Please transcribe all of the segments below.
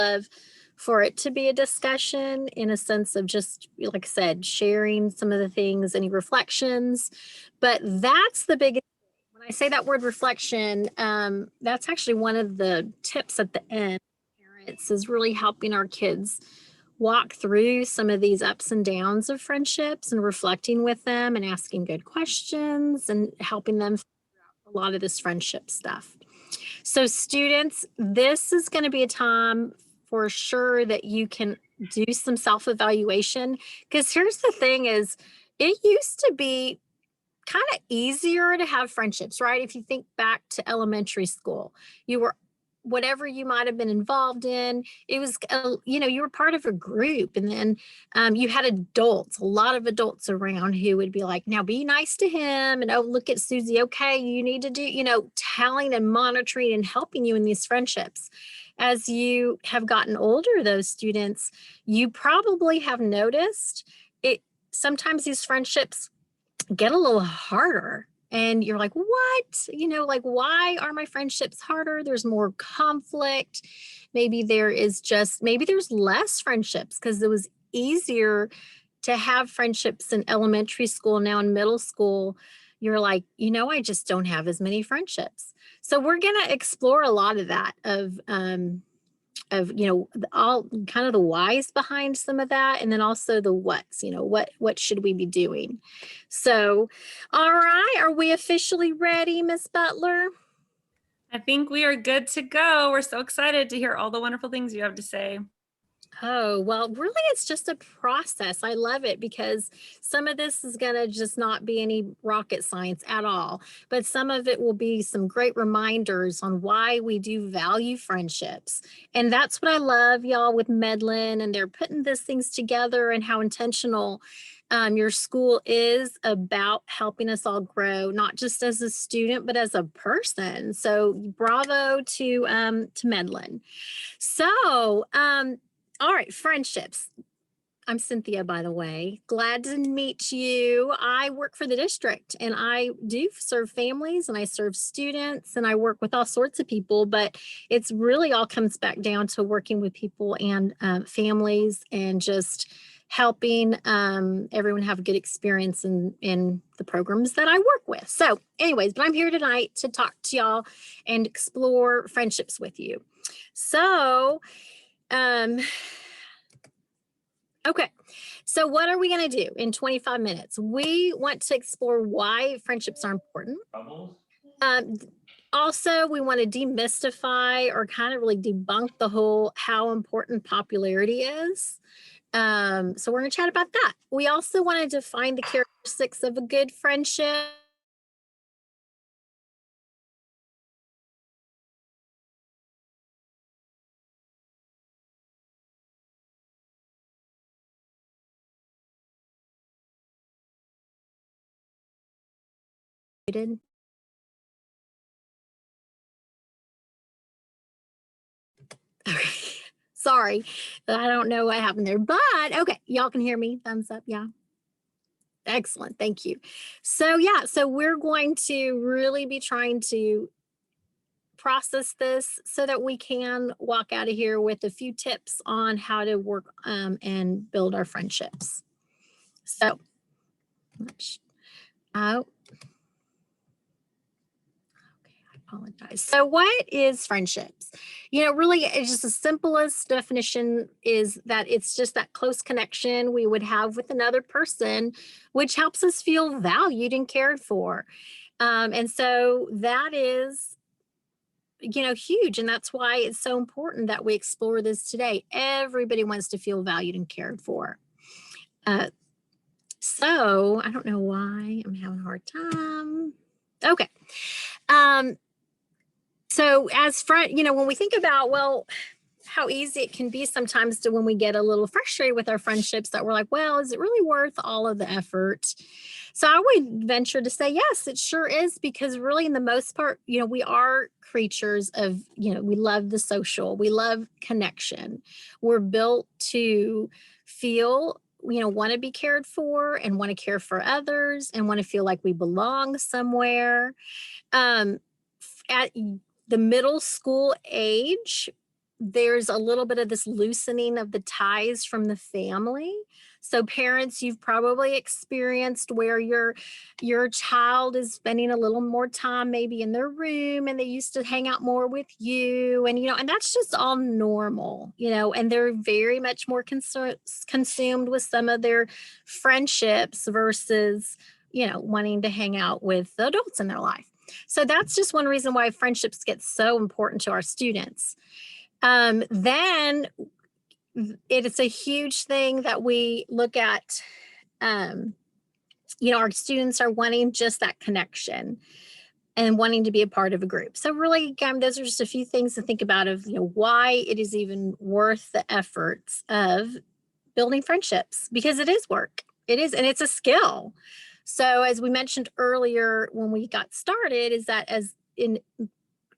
love for it to be a discussion in a sense of just, like I said, sharing some of the things, any reflections. But that's the biggest. When I say that word reflection, that's actually one of the tips at the end. Parents is really helping our kids walk through some of these ups and downs of friendships and reflecting with them and asking good questions and helping them figure out a lot of this friendship stuff. So students, this is going to be a time for sure that you can do some self-evaluation, because here's the thing is it used to be kind of easier to have friendships, right? If you think back to elementary school, you were whatever you might have been involved in, it was you were part of a group, and then you had adults, a lot of adults around who would be like, now be nice to him, and oh, look at Susie, okay, you need to do, telling and monitoring and helping you in these friendships. As you have gotten older, those students, you probably have noticed it, sometimes these friendships get a little harder, and you're like, what, like, why are my friendships harder? There's more conflict. Maybe there's less friendships because it was easier to have friendships in elementary school. Now in middle school, you're like, I just don't have as many friendships. So we're going to explore a lot of that, of all kind of the whys behind some of that, and then also the what's, what should we be doing. So all right, are we officially ready, Miss Butler? I think we are good to go. We're so excited to hear all the wonderful things you have to say. Oh, well, really, it's just a process. I love it because some of this is going to just not be any rocket science at all, but some of it will be some great reminders on why we do value friendships. And that's what I love, y'all, with Medlin, and they're putting these things together, and how intentional your school is about helping us all grow, not just as a student, but as a person. So bravo to Medlin. So, all right, friendships. I'm Cynthia, by the way. Glad to meet you. I work for the district, and I do serve families, and I serve students, and I work with all sorts of people, but it's really all comes back down to working with people and families, and just helping everyone have a good experience in the programs that I work with. So anyways, but I'm here tonight to talk to y'all and explore friendships with you. So okay, so what are we going to do in 25 minutes? We want to explore why friendships are important. Um, Also, we want to demystify or kind of really debunk the whole how important popularity is. So we're going to chat about that. We also want to define the characteristics of a good friendship. Okay. Sorry, I don't know what happened there, but okay, y'all can hear me. Thumbs up, yeah. Excellent, thank you. So yeah, so we're going to really be trying to process this so that we can walk out of here with a few tips on how to work and build our friendships. So, oh, apologize. So what is friendships? Really, it's just the simplest definition is that it's just that close connection we would have with another person, which helps us feel valued and cared for. And so that is, huge. And that's why it's so important that we explore this today. Everybody wants to feel valued and cared for. So I don't know why I'm having a hard time. Okay. So as when we think about, well, how easy it can be sometimes to when we get a little frustrated with our friendships that we're like, well, is it really worth all of the effort? So I would venture to say, yes, it sure is, because really in the most part, we are creatures of, we love the social, we love connection. We're built to feel, want to be cared for and want to care for others and want to feel like we belong somewhere. At the middle school age, there's a little bit of this loosening of the ties from the family. So parents, you've probably experienced where your child is spending a little more time maybe in their room and they used to hang out more with you, and and that's just all normal, and they're very much more consumed with some of their friendships versus wanting to hang out with the adults in their life. So that's just one reason why friendships get so important to our students. Then it is a huge thing that we look at. Um, our students are wanting just that connection and wanting to be a part of a group. So really, again, those are just a few things to think about of why it is even worth the efforts of building friendships, because it is work. It is, and it's a skill. So as we mentioned earlier when we got started, is that as in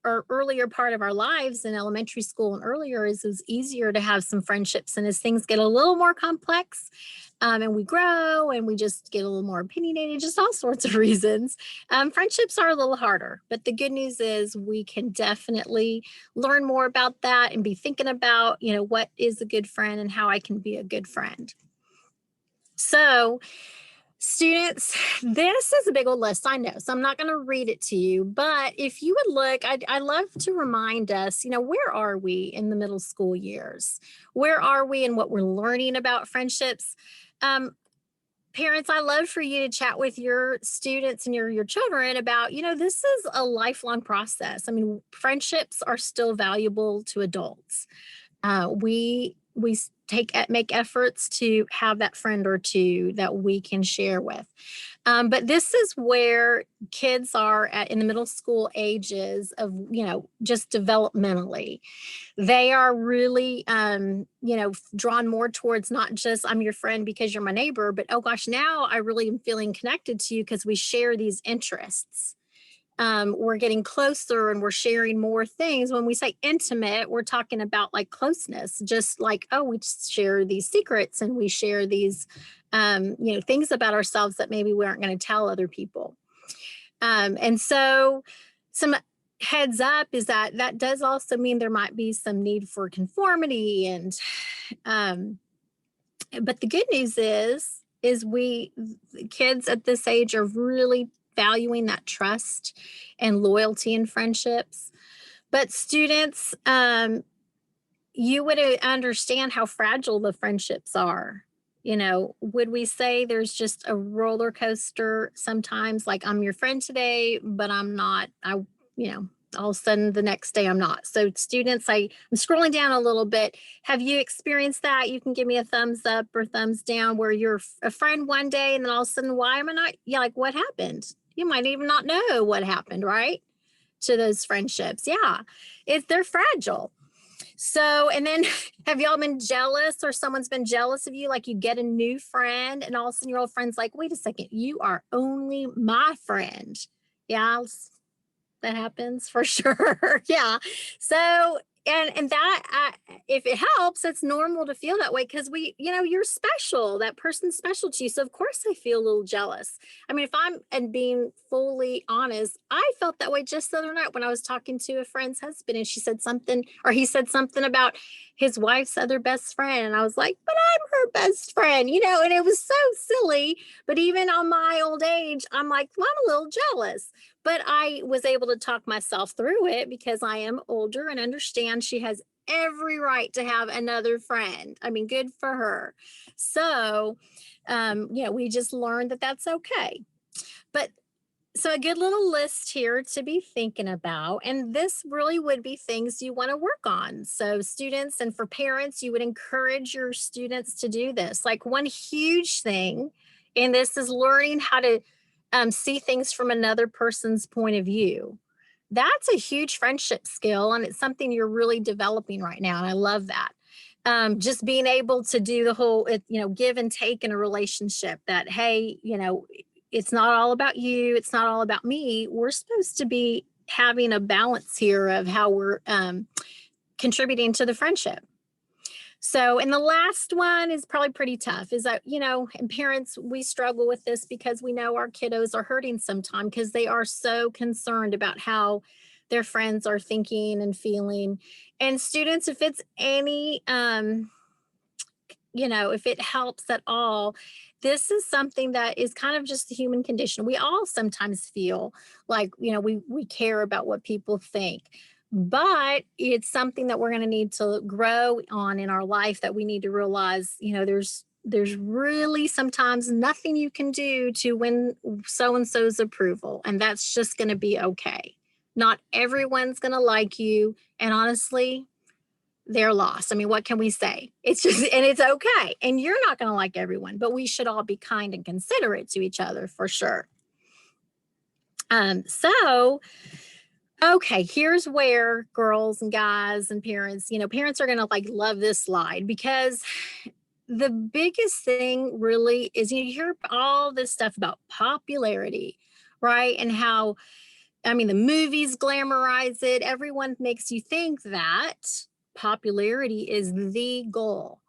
our earlier part of our lives in elementary school and earlier, is it was easier to have some friendships. And as things get a little more complex, and we grow and we just get a little more opinionated, just all sorts of reasons, friendships are a little harder. But the good news is we can definitely learn more about that and be thinking about, what is a good friend and how I can be a good friend. So students, this is a big old list, I know, so I'm not going to read it to you, but if you would look, I love to remind us, where are we in the middle school years? Where are we in what we're learning about friendships? Parents, I love for you to chat with your students and your children about, this is a lifelong process. I mean, friendships are still valuable to adults. We make efforts to have that friend or two that we can share with. But this is where kids are in the middle school ages of, just developmentally. They are really, drawn more towards not just I'm your friend because you're my neighbor, but oh gosh, now I really am feeling connected to you because we share these interests. We're getting closer and we're sharing more things. When we say intimate, we're talking about like closeness, just like, oh, we share these secrets and we share these, things about ourselves that maybe we aren't going to tell other people. And so some heads up is that does also mean there might be some need for conformity. And, but the good news is kids at this age are really valuing that trust and loyalty in friendships. But students, you would understand how fragile the friendships are. Would we say there's just a roller coaster sometimes, like I'm your friend today, but I'm not, all of a sudden the next day I'm not. So students, I'm scrolling down a little bit. Have you experienced that? You can give me a thumbs up or thumbs down where you're a friend one day and then all of a sudden, why am I not? Yeah, like what happened? You might even not know what happened, right? To those friendships. Yeah, they're fragile. So, and then have y'all been jealous or someone's been jealous of you? Like you get a new friend and all of a sudden your old friend's like, wait a second, you are only my friend. Yeah, that happens for sure. Yeah. So, and that if it helps, it's normal to feel that way because you're special. That person's special to you. So of course I feel a little jealous. I mean, if I'm and being fully honest, I felt that way just the other night when I was talking to a friend's husband and she said something, or he said something about his wife's other best friend. And I was like, but I'm her best friend, and it was so silly. But even on my old age, I'm like, well, I'm a little jealous. But I was able to talk myself through it because I am older and understand she has every right to have another friend. I mean, good for her. So, we just learned that that's okay. But so a good little list here to be thinking about. And this really would be things you want to work on. So students and for parents, you would encourage your students to do this. Like one huge thing in this is learning how to see things from another person's point of view. That's a huge friendship skill, and it's something you're really developing right now. And I love that. Just being able to do the whole, give and take in a relationship that, hey, it's not all about you. It's not all about me. We're supposed to be having a balance here of how we're contributing to the friendship. So, and the last one is probably pretty tough is that, and parents, we struggle with this because we know our kiddos are hurting sometimes because they are so concerned about how their friends are thinking and feeling. And students, if it's any, if it helps at all, this is something that is kind of just the human condition. We all sometimes feel like, we care about what people think, but it's something that we're going to need to grow on in our life, that we need to realize, there's really sometimes nothing you can do to win so and so's approval, and that's just going to be okay. Not everyone's going to like you, and honestly, they're lost. I mean, what can we say? It's just, and it's okay. And you're not going to like everyone, but we should all be kind and considerate to each other for sure. So, okay, here's where girls and guys and parents, parents are going to like love this slide, because the biggest thing really is, you hear all this stuff about popularity, right? And how, I mean, the movies glamorize it. Everyone makes you think that popularity is the goal.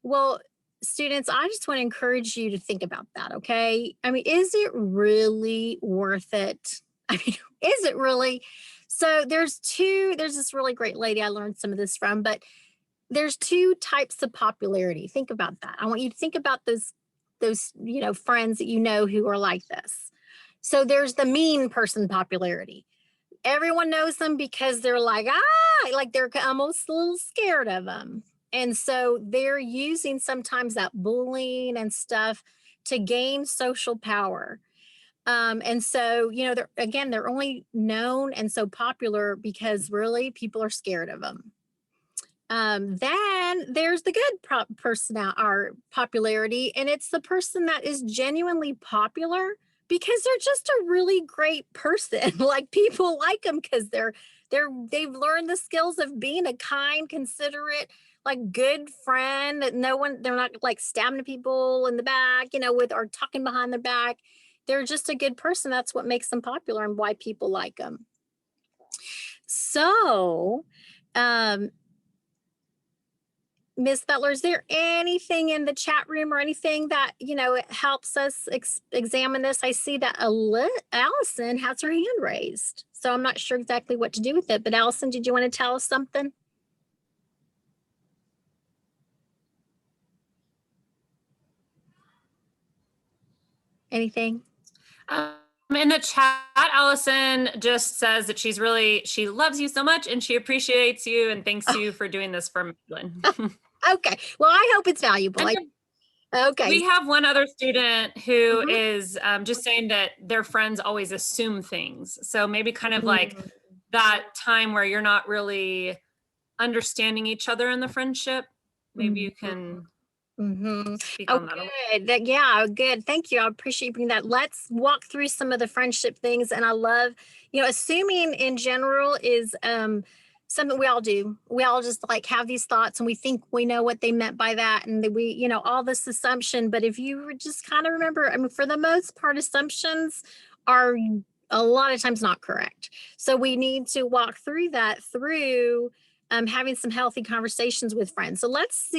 Well, students, I just want to encourage you to think about that, okay? I mean, is it really worth it? I mean, is it really? So there's this really great lady I learned some of this from, but there's two types of popularity. Think about that. I want you to think about those friends that who are like this. So there's the mean person popularity. Everyone knows them because they're like they're almost a little scared of them. And so they're using sometimes that bullying and stuff to gain social power. And so, they're only known and so popular because really people are scared of them. Then there's the good or popularity, and it's the person that is genuinely popular because they're just a really great person. Like, people like them because they've learned the skills of being a kind, considerate, like, good friend. That they're not like stabbing people in the back, or talking behind their back. They're just a good person. That's what makes them popular and why people like them. So, Ms. Butler, is there anything in the chat room or anything that, helps us examine this? I see that Allison has her hand raised, so I'm not sure exactly what to do with it. But Allison, did you want to tell us something? Anything? In the chat, Allison just says that she loves you so much and she appreciates you and thanks you for doing this for Madeline. Okay. Well, I hope it's valuable. Okay. We have one other student who is just saying that their friends always assume things. So maybe kind of like that time where you're not really understanding each other in the friendship. Maybe you can speak on that. Good. Thank you. I appreciate you bringing that. Let's walk through some of the friendship things. And I love, assuming in general is something we all do. We all just like have these thoughts and we think we know what they meant by that. And that we, all this assumption. But if you just kind of remember, I mean, for the most part, assumptions are a lot of times not correct. So we need to walk through that through having some healthy conversations with friends. So let's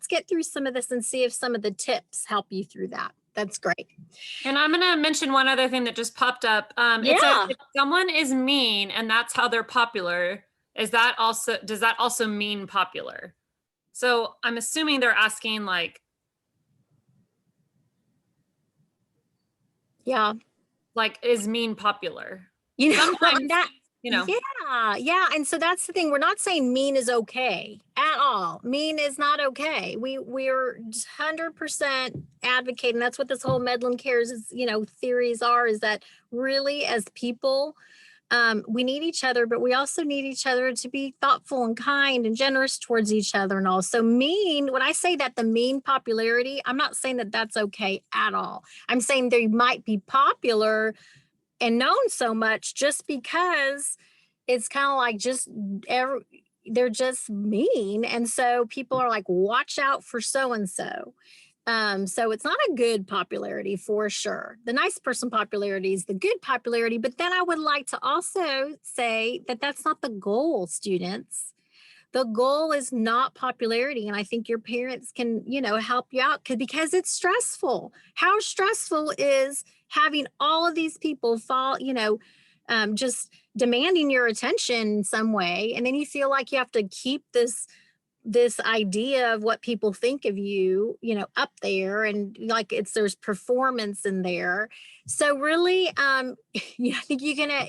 get through some of this and see if some of the tips help you through that. That's great. And I'm going to mention one other thing that just popped up. It says if someone is mean and that's how they're popular, does that also mean popular? So I'm assuming they're asking like, is mean popular? Sometimes, Yeah. And so that's the thing. We're not saying mean is okay at all. Mean is not okay. We're 100% advocating. That's what this whole Medlin Cares is, theories are, is that really as people, we need each other, but we also need each other to be thoughtful and kind and generous towards each other. And also mean, when I say that the mean popularity, I'm not saying that that's okay at all. I'm saying they might be popular and known so much just because it's kind of like they're just mean. And so people are like, watch out for so-and-so. So it's not a good popularity for sure. The nice person popularity is the good popularity. But then I would like to also say that that's not the goal, students. The goal is not popularity. And I think your parents can, help you out because it's stressful. How stressful is having all of these people just demanding your attention in some way. And then you feel like you have to keep this idea of what people think of you, up there, and like there's performance in there. So really, I think you're gonna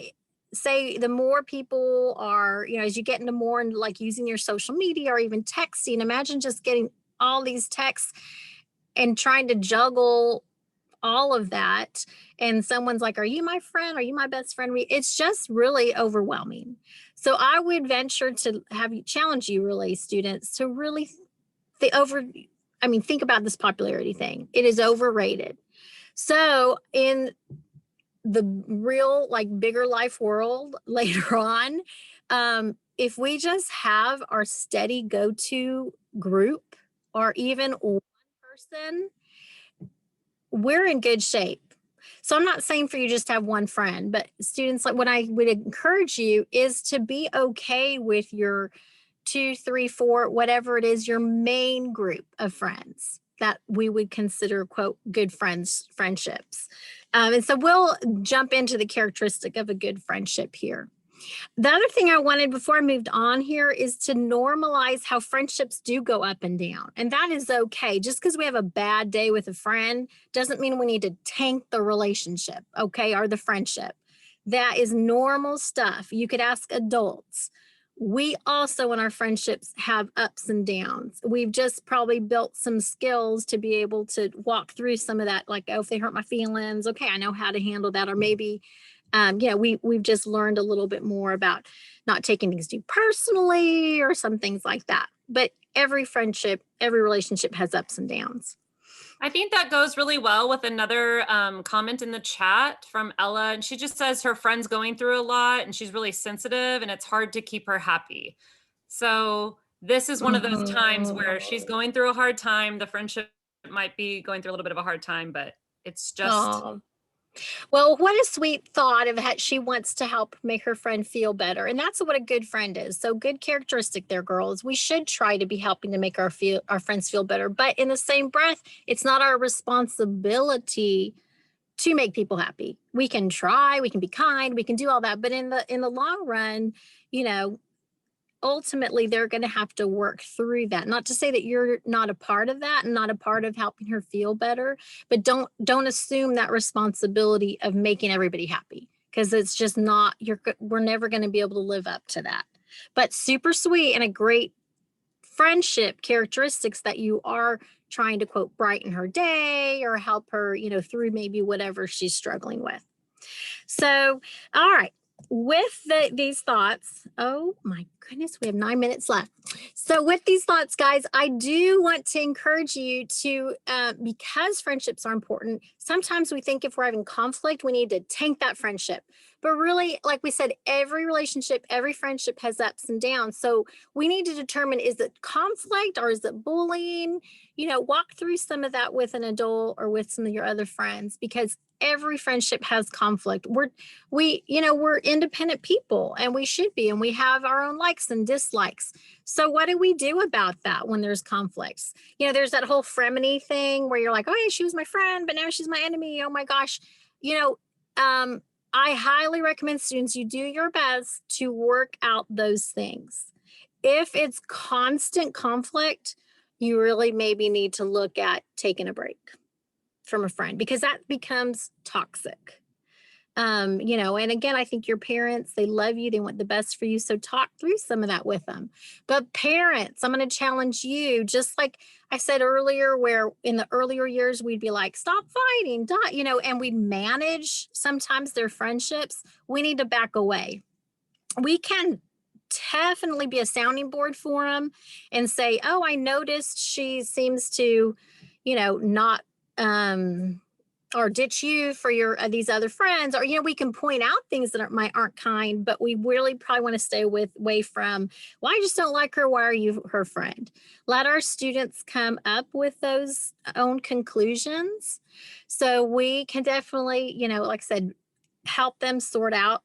say the more people are, as you get into more and like using your social media or even texting, imagine just getting all these texts and trying to juggle all of that. And someone's like, are you my friend? Are you my best friend? It's just really overwhelming. So I would venture to have you challenge you, really, students, to really think about this popularity thing. It is overrated. So in the real, like, bigger life world later on, if we just have our steady go-to group or even one person, we're in good shape. So I'm not saying for you just to have one friend, but students, like, what I would encourage you is to be okay with your 2, 3, 4, whatever it is, your main group of friends that we would consider, quote, good friendships. And so we'll jump into the characteristic of a good friendship here. The other thing I wanted before I moved on here is to normalize how friendships do go up and down. And that is okay. Just because we have a bad day with a friend doesn't mean we need to tank the relationship, okay, or the friendship. That is normal stuff. You could ask adults. We also, in our friendships, have ups and downs. We've just probably built some skills to be able to walk through some of that. Like, oh, if they hurt my feelings, okay, I know how to handle that. Or maybe we've just learned a little bit more about not taking things too personally or some things like that. But every friendship, every relationship has ups and downs. I think that goes really well with another comment in the chat from Ella. And she just says her friend's going through a lot and she's really sensitive and it's hard to keep her happy. So this is one of those times where she's going through a hard time. The friendship might be going through a little bit of a hard time, but it's just... Well, what a sweet thought of how she wants to help make her friend feel better. And that's what a good friend is. So good characteristic there, girls. We should try to be helping to make our friends feel better. But in the same breath, it's not our responsibility to make people happy. We can try, we can be kind, we can do all that. But in the long run, ultimately they're going to have to work through that. Not to say that you're not a part of that and not a part of helping her feel better, but don't assume that responsibility of making everybody happy, because it's just not, we're never going to be able to live up to that. But super sweet and a great friendship characteristics that you are trying to, quote, brighten her day or help her, through maybe whatever she's struggling with. So, all right. With these thoughts, oh my goodness, we have 9 minutes left. So with these thoughts, guys, I do want to encourage you to, because friendships are important, sometimes we think if we're having conflict, we need to tank that friendship. But really, like we said, every relationship, every friendship has ups and downs. So we need to determine, is it conflict or is it bullying? Walk through some of that with an adult or with some of your other friends, because every friendship has conflict. We're independent people, and we should be, and we have our own likes and dislikes. So what do we do about that when there's conflicts? There's that whole frenemy thing where you're like, oh, yeah, she was my friend, but now she's my enemy. Oh my gosh. I highly recommend students, you do your best to work out those things. If it's constant conflict, you really maybe need to look at taking a break from a friend, because that becomes toxic. And again, I think your parents, they love you, they want the best for you. So talk through some of that with them. But parents, I'm going to challenge you, just like I said earlier, where in the earlier years, we'd be like, stop fighting, and we'd manage sometimes their friendships. We need to back away. We can definitely be a sounding board for them and say, oh, I noticed she seems to, not, or ditch you for your these other friends, or we can point out things that aren't kind, but we really probably want to stay away from, well, I just don't like her, why are you her friend? Let our students come up with those own conclusions, so we can definitely, like I said, help them sort out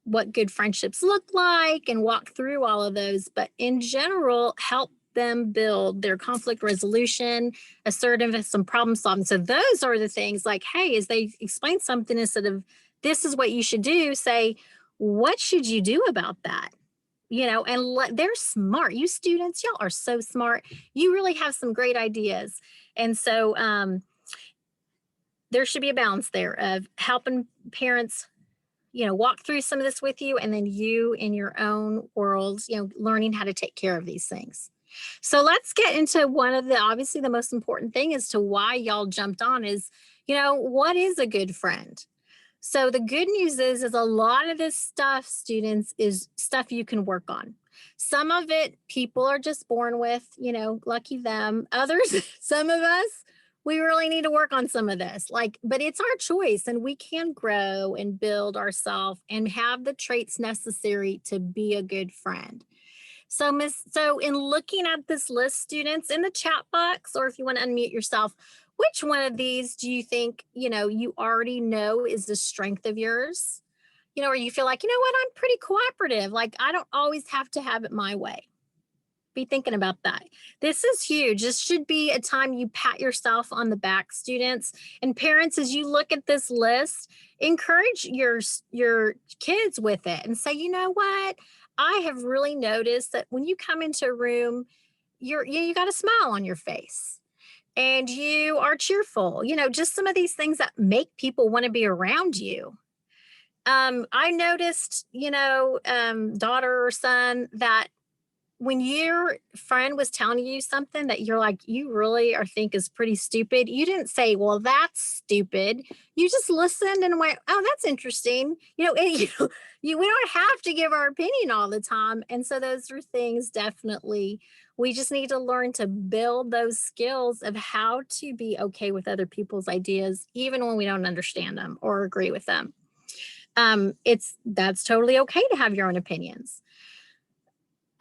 what good friendships look like and walk through all of those. But in general, help them build their conflict resolution, assertiveness, and problem solving. So those are the things, like, hey, as they explain something, instead of this is what you should do, say, what should you do about that? And they're smart. You students, y'all are so smart. You really have some great ideas. And so there should be a balance there of helping parents, walk through some of this with you, and then you in your own worlds, learning how to take care of these things. So let's get into one of the, obviously the most important thing as to why y'all jumped on is, what is a good friend? So the good news is a lot of this stuff, students, is stuff you can work on. Some of it people are just born with, lucky them. Others, some of us, we really need to work on some of this. But it's our choice, and we can grow and build ourselves and have the traits necessary to be a good friend. So in looking at this list, students, in the chat box, or if you want to unmute yourself, which one of these do you think, you already know is the strength of yours? Or you feel like, you know what, I'm pretty cooperative. Like, I don't always have to have it my way. Be thinking about that. This is huge. This should be a time you pat yourself on the back, students. And parents, as you look at this list, encourage your kids with it and say, you know what? I have really noticed that when you come into a room, you got a smile on your face and you are cheerful, just some of these things that make people want to be around you. I noticed, daughter or son, that when your friend was telling you something that you're like, you really are think is pretty stupid, you didn't say, well, that's stupid. You just listened and went, oh, that's interesting. We don't have to give our opinion all the time. And so those are things definitely, we just need to learn to build those skills of how to be okay with other people's ideas, even when we don't understand them or agree with them. That's totally okay to have your own opinions.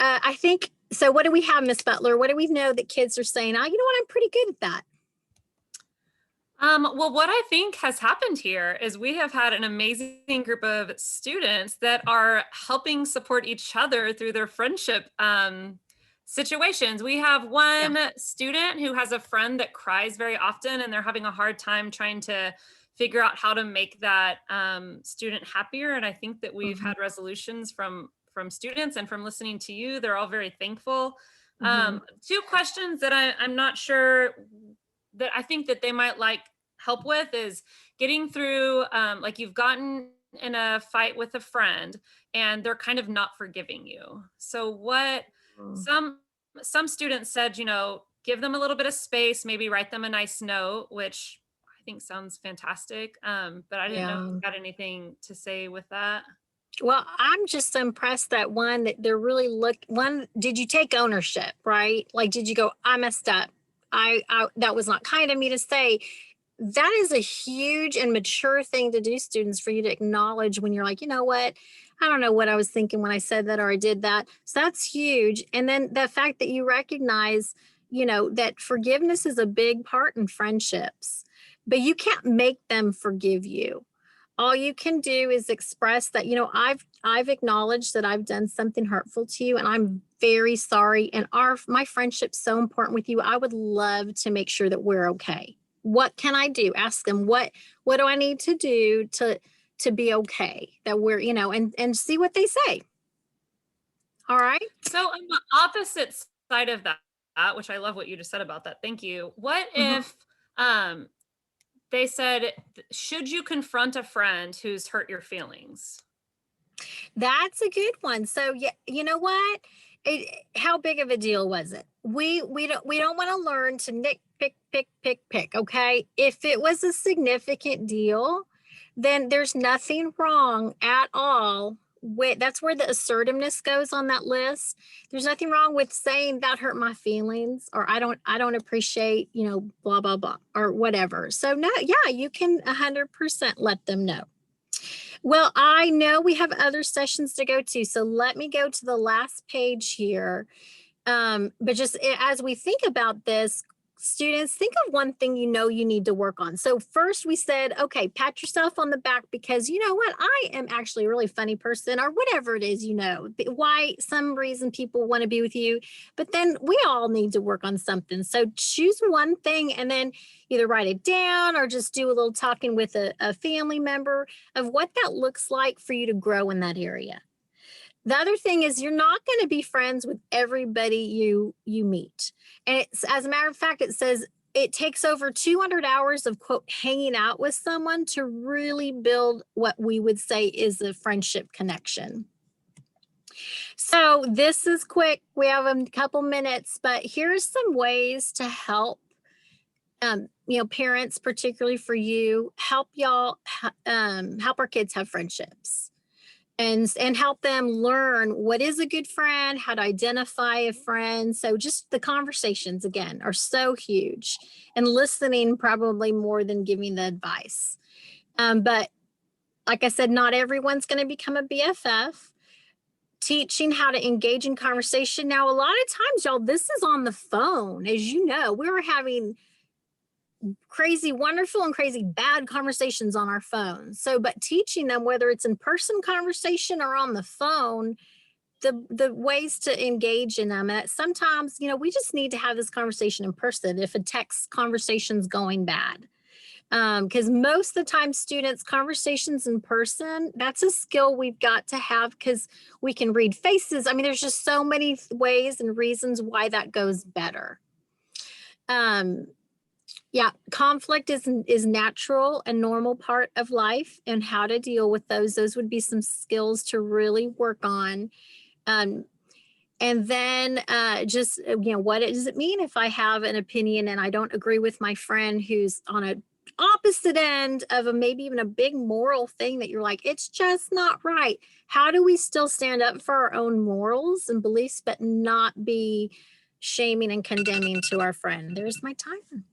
I think, so what do we have, Miss Butler? What do we know that kids are saying? Oh, you know what? I'm pretty good at that. Well, what I think has happened here is we have had an amazing group of students that are helping support each other through their friendship situations. We have one student who has a friend that cries very often, and they're having a hard time trying to figure out how to make that student happier. And I think that we've had resolutions from students, and from listening to you, they're all very thankful. Two questions that I'm not sure that I think that they might like help with is getting through, like you've gotten in a fight with a friend and they're kind of not forgiving you. So what some students said, give them a little bit of space, maybe write them a nice note, which I think sounds fantastic. But I didn't know if you had anything to say with that. Well, I'm just impressed that that they're really did you take ownership, right? Like, did you go, I messed up. I that was not kind of me to say. That is a huge and mature thing to do, students, for you to acknowledge when you're like, you know what? I don't know what I was thinking when I said that or I did that. So that's huge. And then the fact that you recognize, that forgiveness is a big part in friendships, but you can't make them forgive you. All you can do is express that, I've acknowledged that I've done something hurtful to you and I'm very sorry. And my friendship's so important with you. I would love to make sure that we're okay. What can I do? Ask them, what do I need to do to be okay? That we're, and see what they say. All right. So on the opposite side of that, which I love what you just said about that. Thank you. What if they said, should you confront a friend who's hurt your feelings? That's a good one. So yeah, you know what? How big of a deal was it? We don't want to learn to pick. Okay, if it was a significant deal, then there's nothing wrong at all. That's where the assertiveness goes on that list. There's nothing wrong with saying that hurt my feelings, or I don't appreciate, blah blah blah, or whatever. So no, yeah, you can 100% let them know. Well, I know we have other sessions to go to, so let me go to the last page here. But just as we think about this, students, think of one thing you know you need to work on. So first we said, okay, pat yourself on the back because you know what, I am actually a really funny person, or whatever it is, why some reason people want to be with you. But then we all need to work on something. So choose one thing and then either write it down or just do a little talking with a family member of what that looks like for you to grow in that area. The other thing is you're not going to be friends with everybody you meet. And it's, as a matter of fact, it says it takes over 200 hours of quote hanging out with someone to really build what we would say is a friendship connection. So this is quick. We have a couple minutes, but here's some ways to help parents, particularly for you, help y'all help our kids have friendships and help them learn what is a good friend, how to identify a friend. So just the conversations again are so huge, and listening probably more than giving the advice. But like I said, not everyone's going to become a BFF. Teaching how to engage in conversation. Now, a lot of times, y'all, this is on the phone. As you know, we were having crazy wonderful and crazy bad conversations on our phones. So, but teaching them, whether it's in person conversation or on the phone, the ways to engage in them. And sometimes, we just need to have this conversation in person if a text conversation's going bad. Because most of the time, students, conversations in person, that's a skill we've got to have because we can read faces. I mean, there's just so many ways and reasons why that goes better. Yeah, conflict is natural and normal part of life, and how to deal with those would be some skills to really work on. And then just, what does it mean if I have an opinion and I don't agree with my friend who's on a opposite end of maybe even a big moral thing that you're like, it's just not right. How do we still stand up for our own morals and beliefs, but not be shaming and condemning to our friend? There's my time.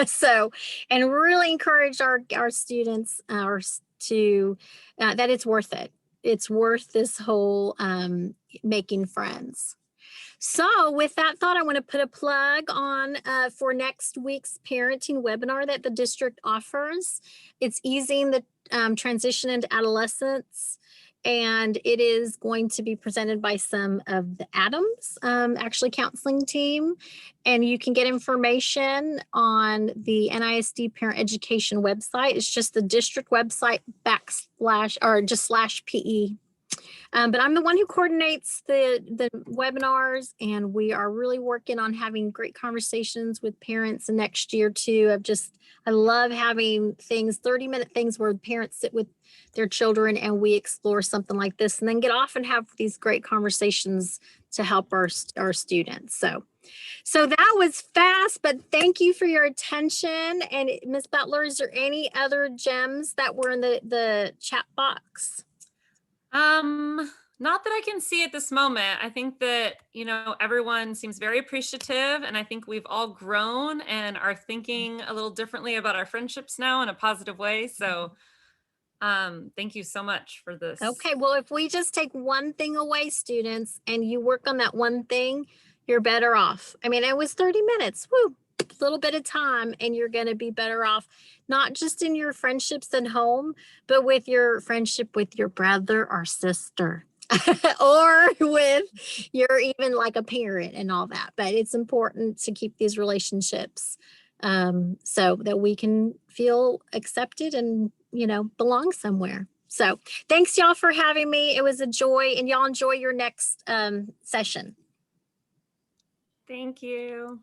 So, and really encourage our students to that it's worth it. It's worth this whole making friends. So with that thought, I want to put a plug on for next week's parenting webinar that the district offers. It's easing the transition into adolescence, and it is going to be presented by some of the Adams actually counseling team. And you can get information on the NISD parent education website. It's just the district website /PE. But I'm the one who coordinates the webinars, and we are really working on having great conversations with parents. And next year too, I love having 30-minute things where parents sit with their children and we explore something like this, and then get off and have these great conversations to help our students. So that was fast, but thank you for your attention. And Ms. Butler, is there any other gems that were in the chat box? Not that I can see at this moment. I think that, everyone seems very appreciative, and I think we've all grown and are thinking a little differently about our friendships now in a positive way. So, thank you so much for this. Okay. Well, if we just take one thing away, students, and you work on that one thing, you're better off. I mean, it was 30 minutes. Woo. Little bit of time, and you're going to be better off, not just in your friendships at home, but with your friendship with your brother or sister or with your even like a parent and all that. But it's important to keep these relationships so that we can feel accepted and belong somewhere. So thanks y'all for having me. It was a joy, and y'all enjoy your next session. Thank you.